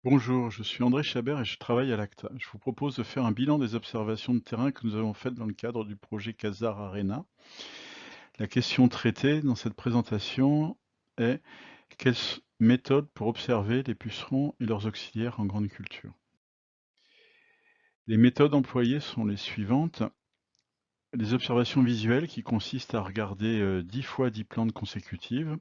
Bonjour, je suis André Chabert et je travaille à l'ACTA. Je vous propose de faire un bilan des observations de terrain que nous avons faites dans le cadre du projet Casar Arena. La question traitée dans cette présentation est quelle méthode pour observer les pucerons et leurs auxiliaires en grande culture? Les méthodes employées sont les suivantes. Les observations visuelles qui consistent à regarder 10 fois 10 plantes consécutives.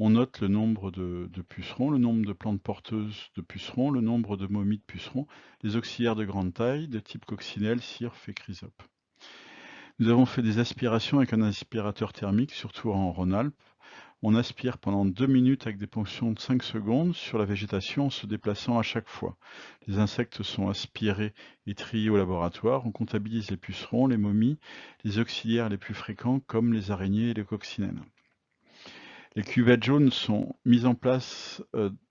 On note le nombre de pucerons, le nombre de plantes porteuses de pucerons, le nombre de momies de pucerons, les auxiliaires de grande taille, de type coccinelle, cirfe et chrysope. Nous avons fait des aspirations avec un aspirateur thermique, surtout en Rhône-Alpes. On aspire pendant 2 minutes avec des ponctions de 5 secondes sur la végétation en se déplaçant à chaque fois. Les insectes sont aspirés et triés au laboratoire. On comptabilise les pucerons, les momies, les auxiliaires les plus fréquents comme les araignées et les coccinelles. Les cuvettes jaunes sont mises en place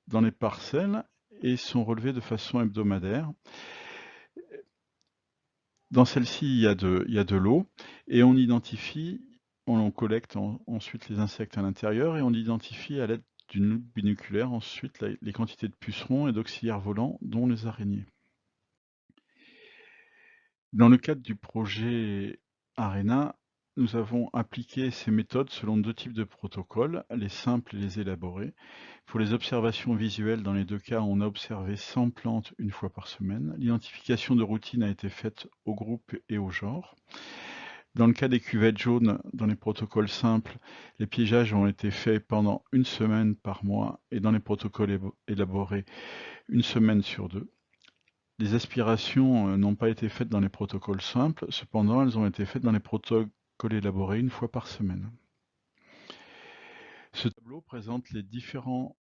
dans les parcelles et sont relevées de façon hebdomadaire. Dans celle-ci, il y a de l'eau et on collecte ensuite les insectes à l'intérieur et on identifie à l'aide d'une loupe binoculaire ensuite les quantités de pucerons et d'auxiliaires volants, dont les araignées. Dans le cadre du projet ARENA, nous avons appliqué ces méthodes selon deux types de protocoles, les simples et les élaborés. Pour les observations visuelles, dans les deux cas, on a observé 100 plantes une fois par semaine. L'identification de routine a été faite au groupe et au genre. Dans le cas des cuvettes jaunes, dans les protocoles simples, les piégeages ont été faits pendant une semaine par mois et dans les protocoles élaborés, une semaine sur deux. Les aspirations n'ont pas été faites dans les protocoles simples, cependant elles ont été faites dans les protocoles élaborés une fois par semaine. Ce tableau présente les différents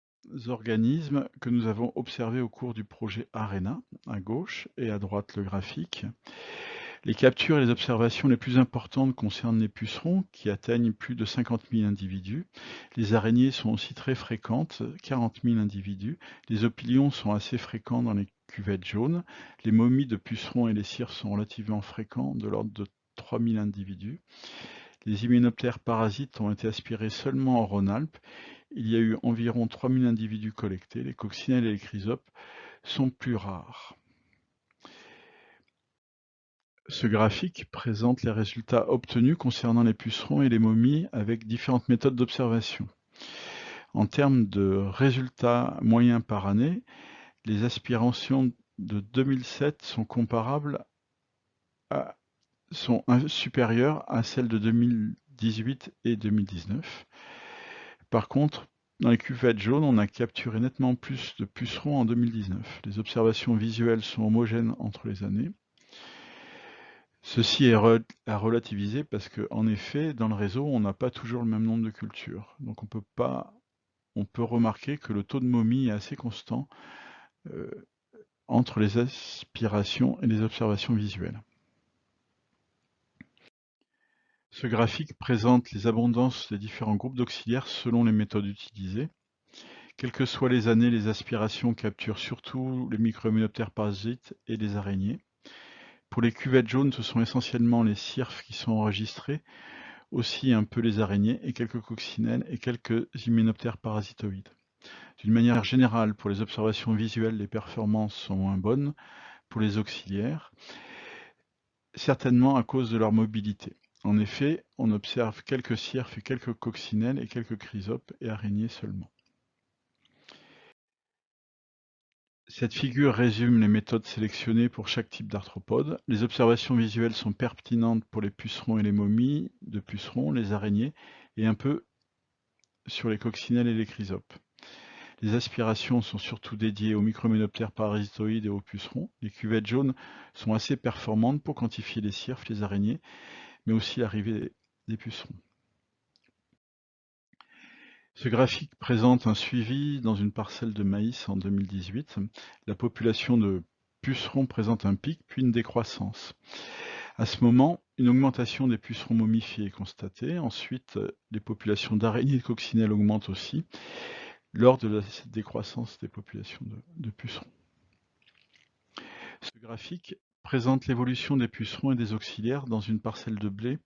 organismes que nous avons observés au cours du projet ARENA, à gauche, et à droite le graphique. Les captures et les observations les plus importantes concernent les pucerons, qui atteignent plus de 50 000 individus. Les araignées sont aussi très fréquentes, 40 000 individus. Les opilions sont assez fréquents dans les cuvettes jaunes. Les momies de pucerons et les cires sont relativement fréquents, de l'ordre de 3 000 individus. Les hyménoptères parasites ont été aspirés seulement en Rhône-Alpes. Il y a eu environ 3 000 individus collectés. Les coccinelles et les chrysopes sont plus rares. Ce graphique présente les résultats obtenus concernant les pucerons et les momies avec différentes méthodes d'observation. En termes de résultats moyens par année, les aspirations de 2007 sont supérieures à celles de 2018 et 2019. Par contre, dans les cuvettes jaunes, on a capturé nettement plus de pucerons en 2019. Les observations visuelles sont homogènes entre les années. Ceci est à relativiser parce qu'en effet, dans le réseau, on n'a pas toujours le même nombre de cultures. Donc on peut remarquer que le taux de momie est assez constant euh, entre les aspirations et les observations visuelles. Ce graphique présente les abondances des différents groupes d'auxiliaires selon les méthodes utilisées. Quelles que soient les années, les aspirations capturent surtout les microhyménoptères parasites et les araignées. Pour les cuvettes jaunes, ce sont essentiellement les cirfes qui sont enregistrés, aussi un peu les araignées et quelques coccinelles et quelques hyménoptères parasitoïdes. D'une manière générale, pour les observations visuelles, les performances sont moins bonnes pour les auxiliaires, certainement à cause de leur mobilité. En effet, on observe quelques cirfes et quelques coccinelles et quelques chrysopes et araignées seulement. Cette figure résume les méthodes sélectionnées pour chaque type d'arthropode. Les observations visuelles sont pertinentes pour les pucerons et les momies de pucerons, les araignées, et un peu sur les coccinelles et les chrysopes. Les aspirations sont surtout dédiées aux microménoptères parasitoïdes et aux pucerons. Les cuvettes jaunes sont assez performantes pour quantifier les cirfes, les araignées, mais aussi l'arrivée des pucerons. Ce graphique présente un suivi dans une parcelle de maïs en 2018. La population de pucerons présente un pic, puis une décroissance. À ce moment, une augmentation des pucerons momifiés est constatée. Ensuite, les populations d'araignées et de coccinelles augmentent aussi lors de cette décroissance des populations de pucerons. Ce graphique présente l'évolution des pucerons et des auxiliaires dans une parcelle de blé.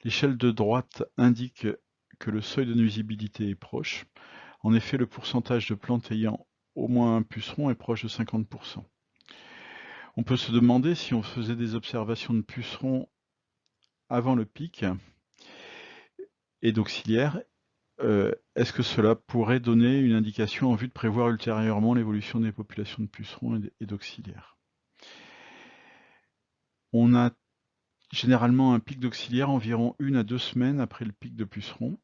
L'échelle de droite indique que le seuil de nuisibilité est proche. En effet, le pourcentage de plantes ayant au moins un puceron est proche de 50%. On peut se demander si on faisait des observations de pucerons avant le pic et d'auxiliaires, est-ce que cela pourrait donner une indication en vue de prévoir ultérieurement l'évolution des populations de pucerons et d'auxiliaires? On a généralement un pic d'auxiliaires environ 1 à 2 semaines après le pic de pucerons.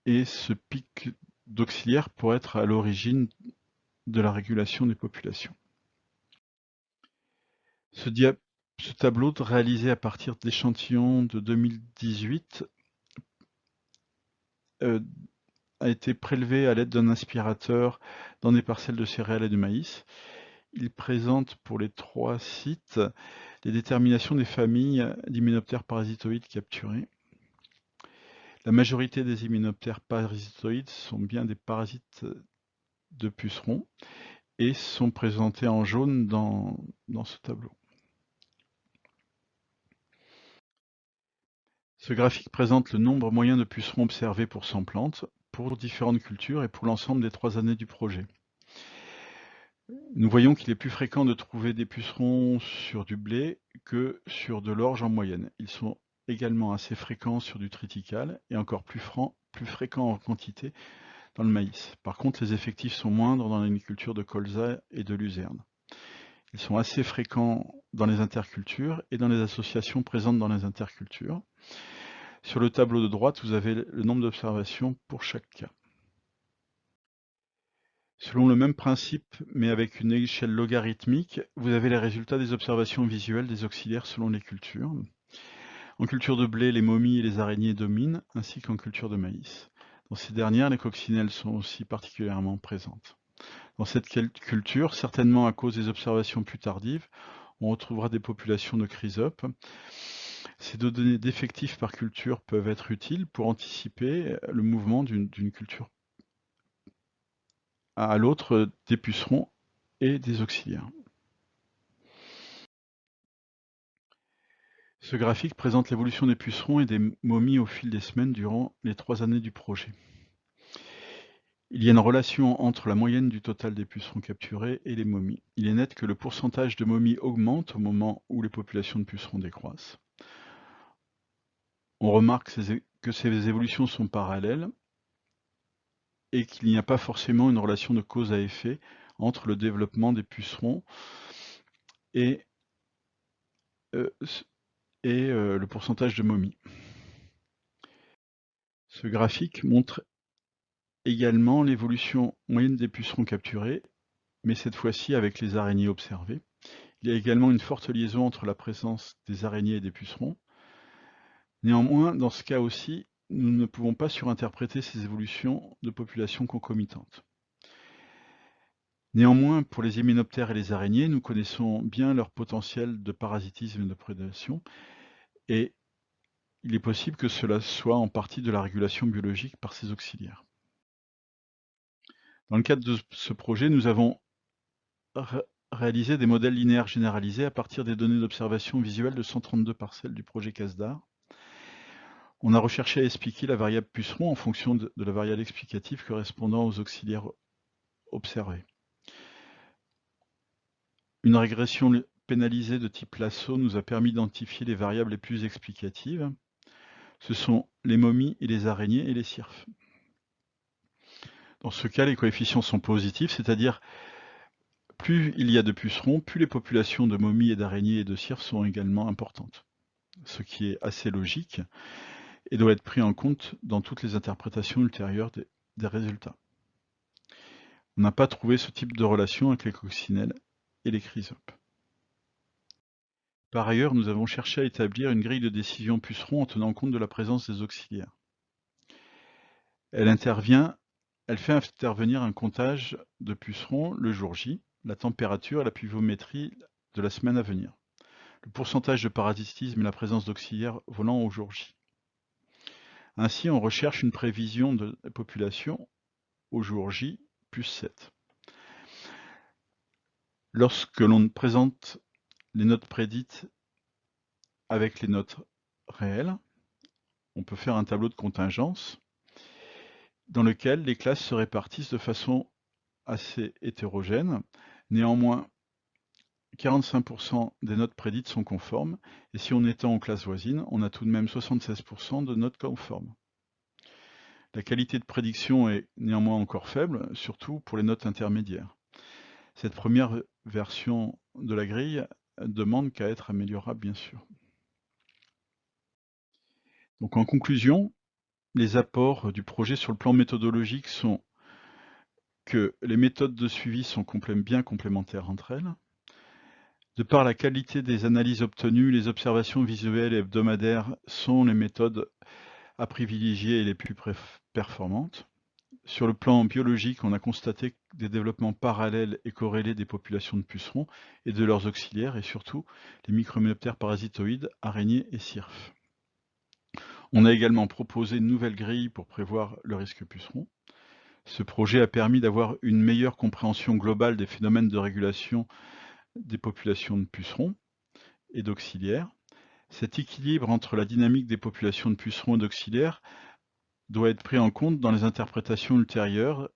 Et ce pic d'auxiliaires pourrait être à l'origine de la régulation des populations. Ce tableau réalisé à partir d'échantillons de 2018 a été prélevé à l'aide d'un aspirateur dans des parcelles de céréales et de maïs. Il présente pour les 3 sites les déterminations des familles d'hyménoptères parasitoïdes capturés. La majorité des hyménoptères parasitoïdes sont bien des parasites de pucerons et sont présentés en jaune dans ce tableau. Ce graphique présente le nombre moyen de pucerons observés pour 100 plantes, pour différentes cultures et pour l'ensemble des 3 années du projet. Nous voyons qu'il est plus fréquent de trouver des pucerons sur du blé que sur de l'orge en moyenne. Ils sont également assez fréquents sur du triticale et encore plus fréquents en quantité dans le maïs. Par contre, les effectifs sont moindres dans les cultures de colza et de luzerne. Ils sont assez fréquents dans les intercultures et dans les associations présentes dans les intercultures. Sur le tableau de droite, vous avez le nombre d'observations pour chaque cas. Selon le même principe, mais avec une échelle logarithmique, vous avez les résultats des observations visuelles des auxiliaires selon les cultures. En culture de blé, les momies et les araignées dominent, ainsi qu'en culture de maïs. Dans ces dernières, les coccinelles sont aussi particulièrement présentes. Dans cette culture, certainement à cause des observations plus tardives, on retrouvera des populations de chrysopes. Ces données d'effectifs par culture peuvent être utiles pour anticiper le mouvement d'une culture à l'autre des pucerons et des auxiliaires. Ce graphique présente l'évolution des pucerons et des momies au fil des semaines durant les 3 années du projet. Il y a une relation entre la moyenne du total des pucerons capturés et les momies. Il est net que le pourcentage de momies augmente au moment où les populations de pucerons décroissent. On remarque que ces évolutions sont parallèles et qu'il n'y a pas forcément une relation de cause à effet entre le développement des pucerons et le pourcentage de momies. Ce graphique montre également l'évolution moyenne des pucerons capturés, mais cette fois-ci avec les araignées observées. Il y a également une forte liaison entre la présence des araignées et des pucerons. Néanmoins, dans ce cas aussi, nous ne pouvons pas surinterpréter ces évolutions de population concomitantes. Néanmoins, pour les hyménoptères et les araignées, nous connaissons bien leur potentiel de parasitisme et de prédation, et il est possible que cela soit en partie de la régulation biologique par ces auxiliaires. Dans le cadre de ce projet, nous avons réalisé des modèles linéaires généralisés à partir des données d'observation visuelle de 132 parcelles du projet CASDAR. On a recherché à expliquer la variable puceron en fonction de la variable explicative correspondant aux auxiliaires observés. Une régression pénalisée de type lasso nous a permis d'identifier les variables les plus explicatives. Ce sont les momies et les araignées et les cirfes. Dans ce cas, les coefficients sont positifs, c'est-à-dire plus il y a de pucerons, plus les populations de momies et d'araignées et de cirfes sont également importantes. Ce qui est assez logique et doit être pris en compte dans toutes les interprétations ultérieures des résultats. On n'a pas trouvé ce type de relation avec les coccinelles et les chrysopes. Par ailleurs, nous avons cherché à établir une grille de décision puceron en tenant compte de la présence des auxiliaires. Elle fait intervenir un comptage de pucerons le jour J, la température et la pluviométrie de la semaine à venir, le pourcentage de parasitisme et la présence d'auxiliaires volant au jour J. Ainsi, on recherche une prévision de la population au jour J plus 7. Lorsque l'on présente les notes prédites avec les notes réelles, on peut faire un tableau de contingence dans lequel les classes se répartissent de façon assez hétérogène. Néanmoins, 45% des notes prédites sont conformes, et si on étend aux classes voisines, on a tout de même 76% de notes conformes. La qualité de prédiction est néanmoins encore faible, surtout pour les notes intermédiaires. Cette première version de la grille demande qu'à être améliorable, bien sûr. Donc en conclusion, les apports du projet sur le plan méthodologique sont que les méthodes de suivi sont bien complémentaires entre elles. De par la qualité des analyses obtenues, les observations visuelles et hebdomadaires sont les méthodes à privilégier et les plus performantes. Sur le plan biologique, on a constaté des développements parallèles et corrélés des populations de pucerons et de leurs auxiliaires, et surtout les microméoptères parasitoïdes, araignées et cirfes. On a également proposé une nouvelle grille pour prévoir le risque puceron. Ce projet a permis d'avoir une meilleure compréhension globale des phénomènes de régulation des populations de pucerons et d'auxiliaires. Cet équilibre entre la dynamique des populations de pucerons et d'auxiliaires doit être pris en compte dans les interprétations ultérieures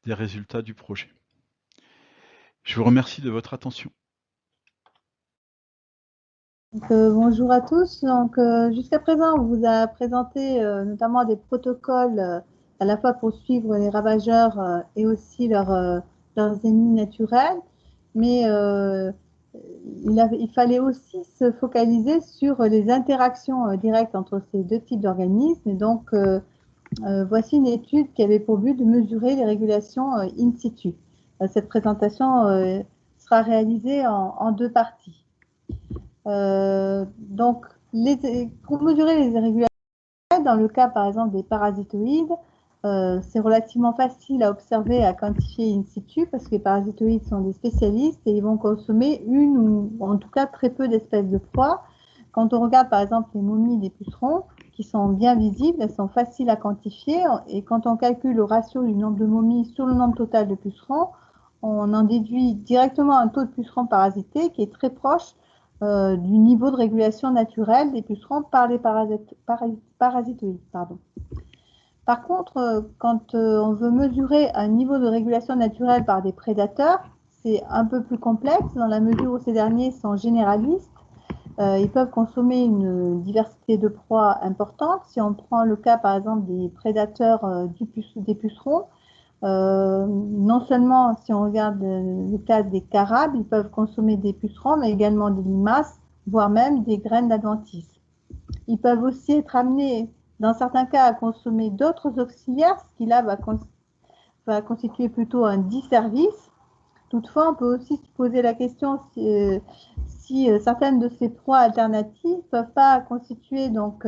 des résultats du projet. Je vous remercie de votre attention. Bonjour à tous. Jusqu'à présent, on vous a présenté notamment des protocoles à la fois pour suivre les ravageurs et aussi leurs ennemis naturels, mais il fallait aussi se focaliser sur les interactions directes entre ces deux types d'organismes. Et donc, voici une étude qui avait pour but de mesurer les régulations in situ. Cette présentation sera réalisée en deux parties. Pour mesurer les irrégularités, dans le cas par exemple des parasitoïdes, c'est relativement facile à observer et à quantifier in situ parce que les parasitoïdes sont des spécialistes et ils vont consommer une ou en tout cas très peu d'espèces de proies. Quand on regarde par exemple les momies des pucerons, qui sont bien visibles, elles sont faciles à quantifier, et quand on calcule le ratio du nombre de momies sur le nombre total de pucerons, on en déduit directement un taux de pucerons parasités qui est très proche du niveau de régulation naturelle des pucerons par les parasitoïdes. Par contre, quand on veut mesurer un niveau de régulation naturelle par des prédateurs, c'est un peu plus complexe dans la mesure où ces derniers sont généralistes. Ils peuvent consommer une diversité de proies importante. Si on prend le cas par exemple des prédateurs des pucerons, non seulement si on regarde le cas des carabes, ils peuvent consommer des pucerons, mais également des limaces, voire même des graines d'adventice. Ils peuvent aussi être amenés, dans certains cas, à consommer d'autres auxiliaires, ce qui là va constituer plutôt un disservice. Toutefois, on peut aussi se poser la question si certaines de ces proies alternatives ne peuvent pas constituer donc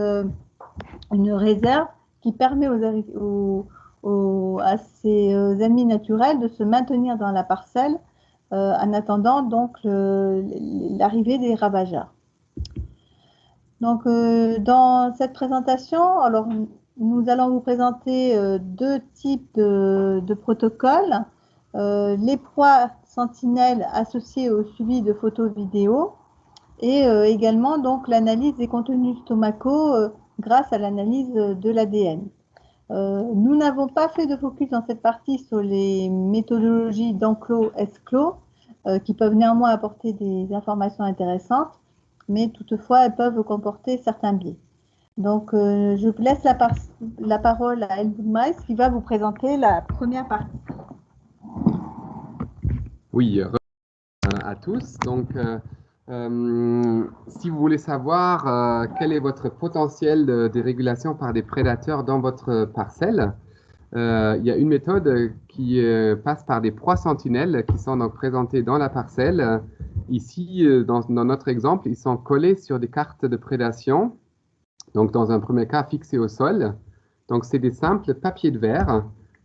une réserve qui permet à ces ennemis naturels de se maintenir dans la parcelle en attendant donc l'arrivée des ravageurs. Donc, dans cette présentation, alors, nous allons vous présenter deux types de protocoles. Les proies sentinelles associées au suivi de photos vidéo et également donc l'analyse des contenus stomacaux grâce à l'analyse de l'ADN. Nous n'avons pas fait de focus dans cette partie sur les méthodologies d'enclos-esclos qui peuvent néanmoins apporter des informations intéressantes, mais toutefois elles peuvent comporter certains biais. Donc je vous laisse la parole à Helmut Mais qui va vous présenter la première partie. Oui, à tous. Donc, si vous voulez savoir quel est votre potentiel de dérégulation par des prédateurs dans votre parcelle, il y a une méthode qui passe par des proies sentinelles qui sont donc présentées dans la parcelle. Ici, dans notre exemple, ils sont collés sur des cartes de prédation. Donc, dans un premier cas, fixés au sol. Donc, c'est des simples papiers de verre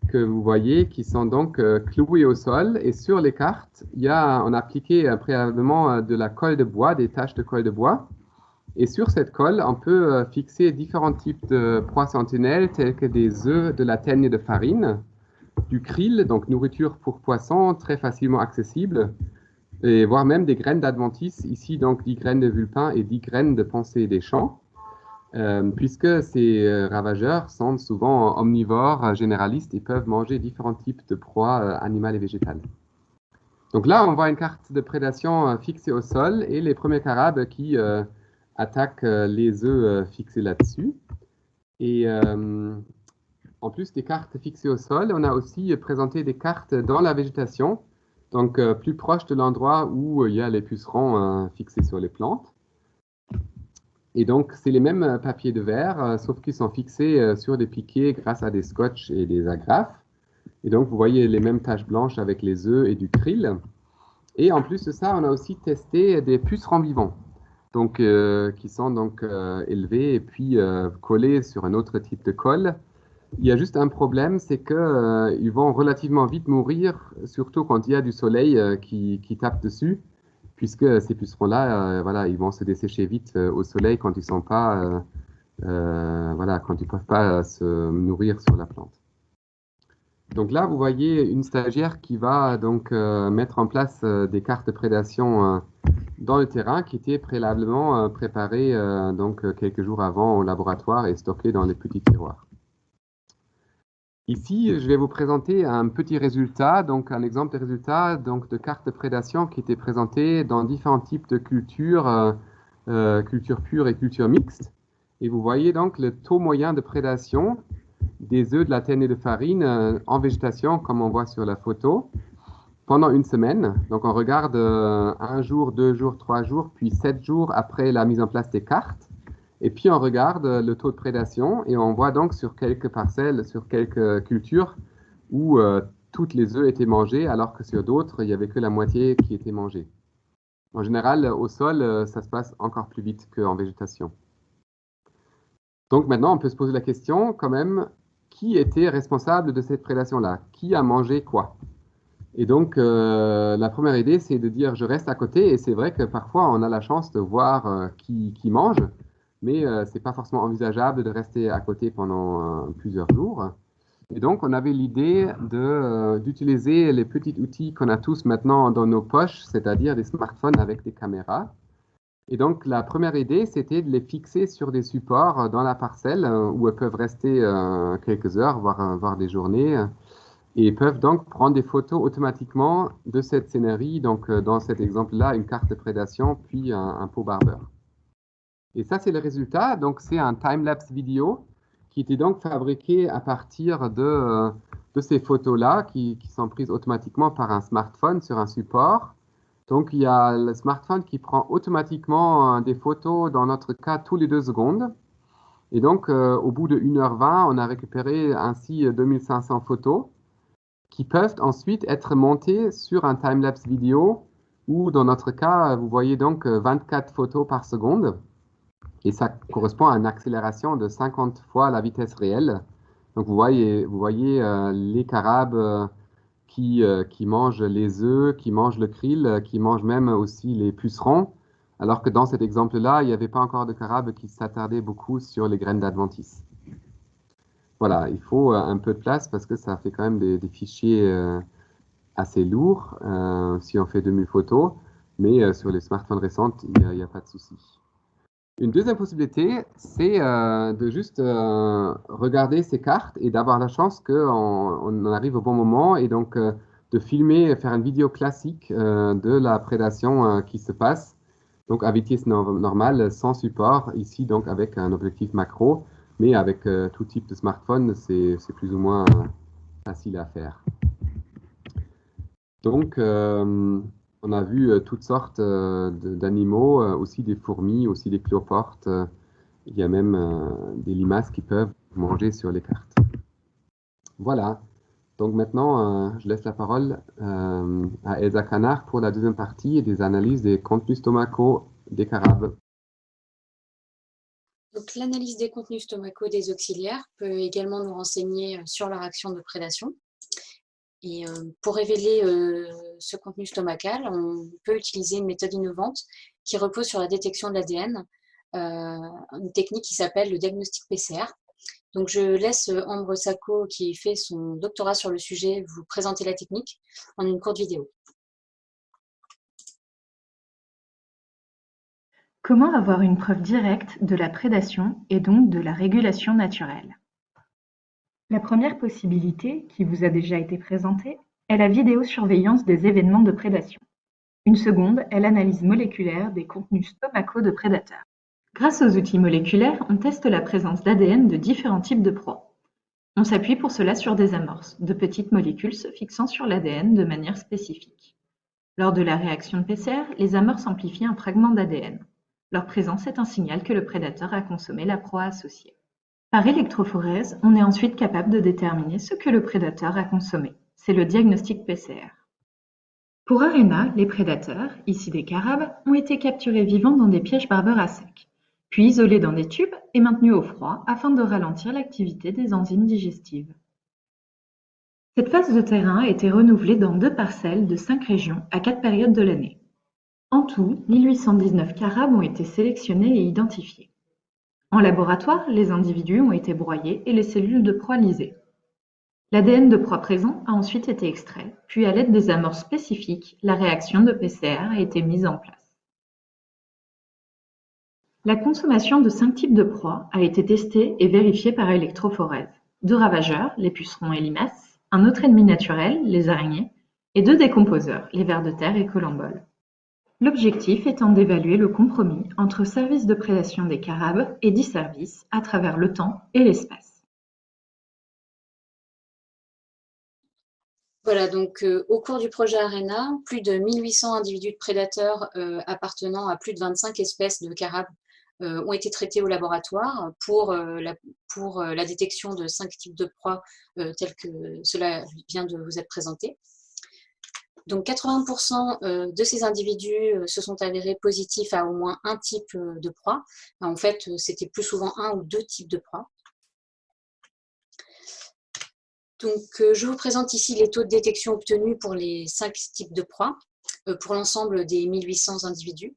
que vous voyez qui sont donc cloués au sol. Et sur les cartes, on a appliqué préalablement de la colle de bois, des taches de colle de bois. Et sur cette colle, on peut fixer différents types de proies sentinelles, tels que des œufs de la teigne de farine, du krill, donc nourriture pour poissons, très facilement accessible, et voire même des graines d'adventice, ici donc 10 graines de vulpin et 10 graines de pensée des champs. puisque ces ravageurs sont souvent omnivores, généralistes, et peuvent manger différents types de proies animales et végétales. Donc là, on voit une carte de prédation fixée au sol et les premiers carabes qui attaquent les œufs fixés là-dessus. Et en plus des cartes fixées au sol, on a aussi présenté des cartes dans la végétation, donc plus proche de l'endroit où il y a les pucerons fixés sur les plantes. Et donc, c'est les mêmes papiers de verre, sauf qu'ils sont fixés sur des piquets grâce à des scotch et des agrafes. Et donc, vous voyez les mêmes taches blanches avec les œufs et du krill. Et en plus de ça, on a aussi testé des pucerons vivants, donc, qui sont donc élevés et puis collés sur un autre type de colle. Il y a juste un problème, c'est qu'ils vont relativement vite mourir, surtout quand il y a du soleil qui tape dessus, puisque ces pucerons-là, voilà, ils vont se dessécher vite au soleil quand ils sont pas, voilà, quand ils peuvent pas se nourrir sur la plante. Donc là, vous voyez une stagiaire qui va donc mettre en place des cartes de prédation dans le terrain qui étaient préalablement préparées donc quelques jours avant au laboratoire et stockées dans les petits tiroirs. Ici, je vais vous présenter un petit résultat, donc un exemple de résultat donc, de cartes de prédation qui étaient présentées dans différents types de cultures, culture pure et culture mixte. Et vous voyez donc le taux moyen de prédation des œufs de la tannée de farine en végétation, comme on voit sur la photo, pendant une semaine. Donc on regarde 1 jour, 2 jours, 3 jours, puis 7 jours après la mise en place des cartes. Et puis on regarde le taux de prédation et on voit donc sur quelques parcelles, sur quelques cultures où toutes les œufs étaient mangés, alors que sur d'autres, il n'y avait que la moitié qui était mangée. En général, au sol, ça se passe encore plus vite qu'en végétation. Donc maintenant, on peut se poser la question quand même, qui était responsable de cette prédation-là? Qui a mangé quoi? Et donc, la première idée, c'est de dire je reste à côté. Et c'est vrai que parfois, on a la chance de voir qui mange, mais ce n'est pas forcément envisageable de rester à côté pendant plusieurs jours. Et donc, on avait l'idée d'utiliser les petits outils qu'on a tous maintenant dans nos poches, c'est-à-dire des smartphones avec des caméras. Et donc, la première idée, c'était de les fixer sur des supports dans la parcelle où elles peuvent rester quelques heures, voire des journées, et peuvent donc prendre des photos automatiquement de cette scénarii. Donc, dans cet exemple-là, une carte de prédation, puis un pot barbeur. Et ça, c'est le résultat. Donc, c'est un time-lapse vidéo qui était donc fabriqué à partir de ces photos-là qui sont prises automatiquement par un smartphone sur un support. Donc, il y a le smartphone qui prend automatiquement des photos, dans notre cas, tous les 2 secondes. Et donc, au bout de 1h20, on a récupéré ainsi 2500 photos qui peuvent ensuite être montées sur un time-lapse vidéo où, dans notre cas, vous voyez donc 24 photos par seconde. Et ça correspond à une accélération de 50 fois la vitesse réelle. Donc, vous voyez les carabes qui mangent les œufs, qui mangent le krill, qui mangent même aussi les pucerons, alors que dans cet exemple-là, il n'y avait pas encore de carabes qui s'attardaient beaucoup sur les graines d'adventice. Voilà, il faut un peu de place parce que ça fait quand même des fichiers assez lourds si on fait 2000 photos, mais sur les smartphones récents, il n'y a pas de souci. Une deuxième possibilité, c'est de juste regarder ces cartes et d'avoir la chance qu'on en arrive au bon moment et donc de filmer, faire une vidéo classique de la prédation qui se passe, donc à vitesse normale, sans support, ici donc avec un objectif macro, mais avec tout type de smartphone, c'est plus ou moins facile à faire. Donc, on a vu toutes sortes d'animaux, aussi des fourmis, aussi des cloportes. Il y a même des limaces qui peuvent manger sur les cartes. Voilà. Donc maintenant, je laisse la parole à Elsa Canard pour la deuxième partie des analyses des contenus stomacaux des carabes. Donc, l'analyse des contenus stomacaux des auxiliaires peut également nous renseigner sur leur action de prédation. Et pour révéler ce contenu stomacal, on peut utiliser une méthode innovante qui repose sur la détection de l'ADN, une technique qui s'appelle le diagnostic PCR. Donc, je laisse Ambre Sacco, qui fait son doctorat sur le sujet, vous présenter la technique en une courte vidéo. Comment avoir une preuve directe de la prédation et donc de la régulation naturelle? La première possibilité, qui vous a déjà été présentée, est la vidéosurveillance des événements de prédation. Une seconde est l'analyse moléculaire des contenus stomacaux de prédateurs. Grâce aux outils moléculaires, on teste la présence d'ADN de différents types de proies. On s'appuie pour cela sur des amorces, de petites molécules se fixant sur l'ADN de manière spécifique. Lors de la réaction de PCR, les amorces amplifient un fragment d'ADN. Leur présence est un signal que le prédateur a consommé la proie associée. Par électrophorèse, on est ensuite capable de déterminer ce que le prédateur a consommé. C'est le diagnostic PCR. Pour ARENA, les prédateurs, ici des carabes, ont été capturés vivants dans des pièges barbeurs à sec, puis isolés dans des tubes et maintenus au froid afin de ralentir l'activité des enzymes digestives. Cette phase de terrain a été renouvelée dans 2 parcelles de 5 régions à 4 périodes de l'année. En tout, 1819 carabes ont été sélectionnés et identifiés. En laboratoire, les individus ont été broyés et les cellules de proie lysées. L'ADN de proie présent a ensuite été extrait, puis à l'aide des amorces spécifiques, la réaction de PCR a été mise en place. La consommation de 5 types de proies a été testée et vérifiée par électrophorèse. 2 ravageurs, les pucerons et limaces, un autre ennemi naturel, les araignées, et 2 décomposeurs, les vers de terre et colamboles. L'objectif étant d'évaluer le compromis entre services de prédation des carabes et disservice à travers le temps et l'espace. Voilà, donc au cours du projet ARENA, plus de 1800 individus de prédateurs appartenant à plus de 25 espèces de carabes ont été traités au laboratoire pour la détection de 5 types de proies tels que cela vient de vous être présenté. Donc 80% de ces individus se sont avérés positifs à au moins un type de proie. En fait, c'était plus souvent un ou 2 types de proies. Donc, je vous présente ici les taux de détection obtenus pour les 5 types de proies, pour l'ensemble des 1800 individus.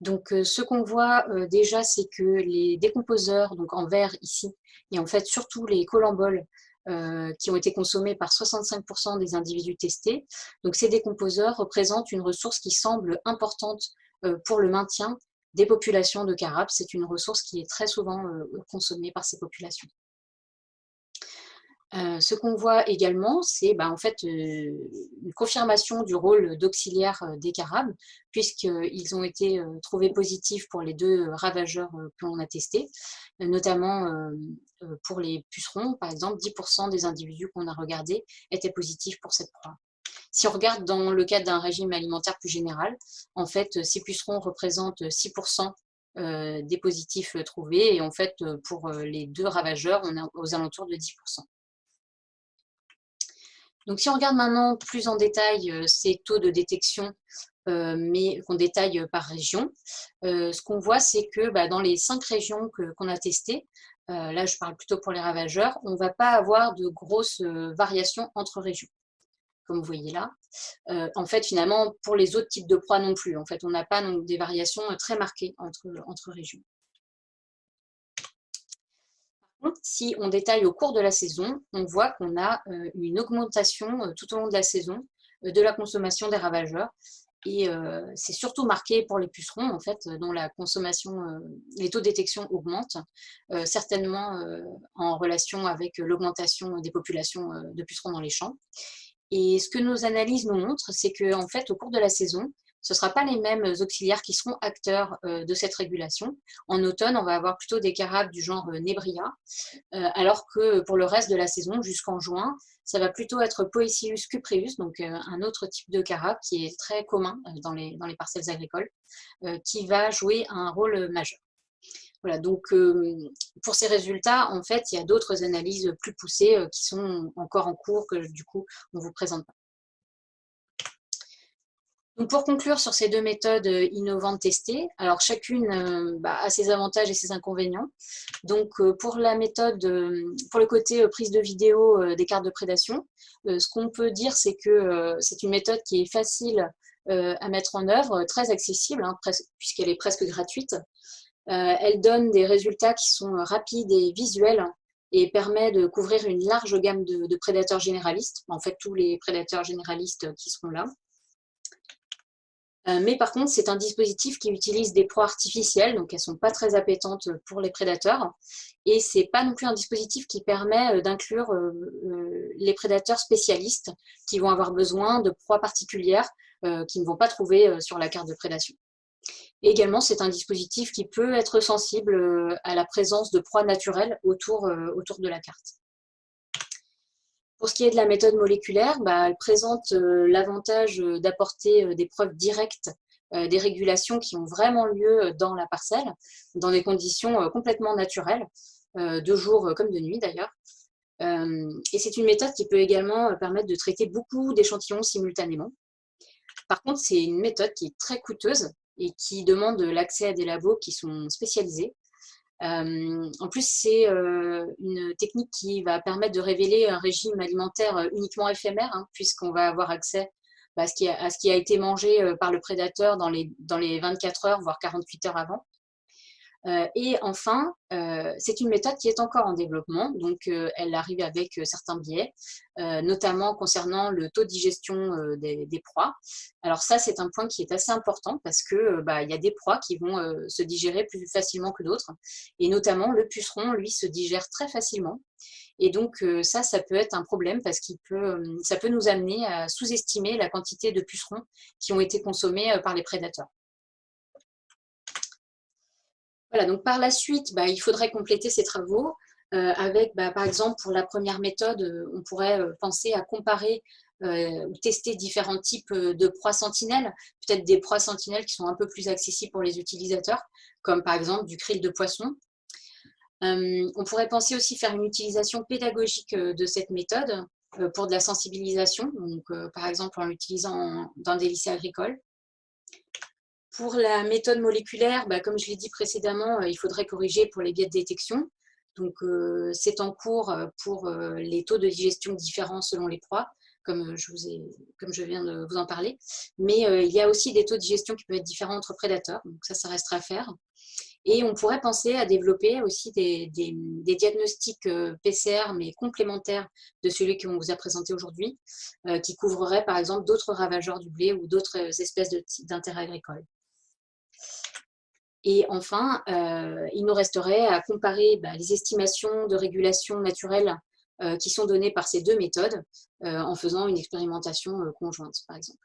Donc, ce qu'on voit déjà, c'est que les décomposeurs, donc en vert ici, et en fait surtout les colamboles, qui ont été consommés par 65% des individus testés. Donc, ces décomposeurs représentent une ressource qui semble importante pour le maintien des populations de carabes. C'est une ressource qui est très souvent consommée par ces populations. Ce qu'on voit également, c'est en fait une confirmation du rôle d'auxiliaire des carabes, puisqu'ils ont été trouvés positifs pour les 2 ravageurs que l'on a testés, notamment pour les pucerons, par exemple, 10% des individus qu'on a regardés étaient positifs pour cette proie. Si on regarde dans le cadre d'un régime alimentaire plus général, en fait, ces pucerons représentent 6% des positifs trouvés, et en fait, pour les 2 ravageurs, on est aux alentours de 10%. Donc, si on regarde maintenant plus en détail ces taux de détection, mais qu'on détaille par région, ce qu'on voit, c'est que dans les 5 régions qu'on a testées, là je parle plutôt pour les ravageurs, on ne va pas avoir de grosses variations entre régions, comme vous voyez là. En fait, finalement, pour les autres types de proies non plus. En fait, on n'a pas des variations très marquées entre régions. Si on détaille au cours de la saison, on voit qu'on a une augmentation tout au long de la saison de la consommation des ravageurs. Et c'est surtout marqué pour les pucerons, en fait, dont la consommation, les taux de détection augmentent, certainement en relation avec l'augmentation des populations de pucerons dans les champs. Et ce que nos analyses nous montrent, c'est qu'en fait, au cours de la saison, ce ne sera pas les mêmes auxiliaires qui seront acteurs de cette régulation. En automne, on va avoir plutôt des carabes du genre Nebria, alors que pour le reste de la saison, jusqu'en juin, ça va plutôt être Poecilus cupreus, donc un autre type de carabe qui est très commun dans les parcelles agricoles, qui va jouer un rôle majeur. Voilà, donc pour ces résultats, en fait, il y a d'autres analyses plus poussées qui sont encore en cours, que du coup, on ne vous présente pas. Donc pour conclure sur ces 2 méthodes innovantes testées, alors chacune a ses avantages et ses inconvénients. Donc pour la méthode, pour le côté prise de vidéo des cartes de prédation, ce qu'on peut dire, c'est que c'est une méthode qui est facile à mettre en œuvre, très accessible, puisqu'elle est presque gratuite. Elle donne des résultats qui sont rapides et visuels et permet de couvrir une large gamme de prédateurs généralistes, en fait tous les prédateurs généralistes qui seront là. Mais par contre, c'est un dispositif qui utilise des proies artificielles, donc elles ne sont pas très appétantes pour les prédateurs. Et ce n'est pas non plus un dispositif qui permet d'inclure les prédateurs spécialistes qui vont avoir besoin de proies particulières qu'ils ne vont pas trouver sur la carte de prédation. Et également, c'est un dispositif qui peut être sensible à la présence de proies naturelles autour de la carte. Pour ce qui est de la méthode moléculaire, elle présente l'avantage d'apporter des preuves directes des régulations qui ont vraiment lieu dans la parcelle, dans des conditions complètement naturelles, de jour comme de nuit d'ailleurs. Et c'est une méthode qui peut également permettre de traiter beaucoup d'échantillons simultanément. Par contre, c'est une méthode qui est très coûteuse et qui demande l'accès à des labos qui sont spécialisés. En plus, c'est une technique qui va permettre de révéler un régime alimentaire uniquement éphémère, hein, puisqu'on va avoir accès à ce qui a été mangé par le prédateur dans les 24 heures, voire 48 heures avant. Et enfin, c'est une méthode qui est encore en développement, donc elle arrive avec certains biais, notamment concernant le taux de digestion des proies. Alors ça, c'est un point qui est assez important parce que il y a des proies qui vont se digérer plus facilement que d'autres, et notamment le puceron, lui, se digère très facilement. Et donc ça peut être un problème parce ça peut nous amener à sous-estimer la quantité de pucerons qui ont été consommés par les prédateurs. Voilà, donc par la suite, il faudrait compléter ces travaux avec, par exemple, pour la première méthode, on pourrait penser à comparer ou tester différents types de proies sentinelles, peut-être des proies sentinelles qui sont un peu plus accessibles pour les utilisateurs, comme par exemple du krill de poisson. On pourrait penser aussi faire une utilisation pédagogique de cette méthode pour de la sensibilisation, donc par exemple en l'utilisant dans des lycées agricoles. Pour la méthode moléculaire, comme je l'ai dit précédemment, il faudrait corriger pour les biais de détection. Donc, c'est en cours pour les taux de digestion différents selon les proies, comme je viens de vous en parler. Mais il y a aussi des taux de digestion qui peuvent être différents entre prédateurs, donc ça restera à faire. Et on pourrait penser à développer aussi des diagnostics PCR, mais complémentaires de celui qu'on vous a présenté aujourd'hui, qui couvreraient par exemple d'autres ravageurs du blé ou d'autres espèces d'intérêt agricole. Et enfin, il nous resterait à comparer les estimations de régulation naturelle qui sont données par ces deux méthodes en faisant une expérimentation conjointe, par exemple.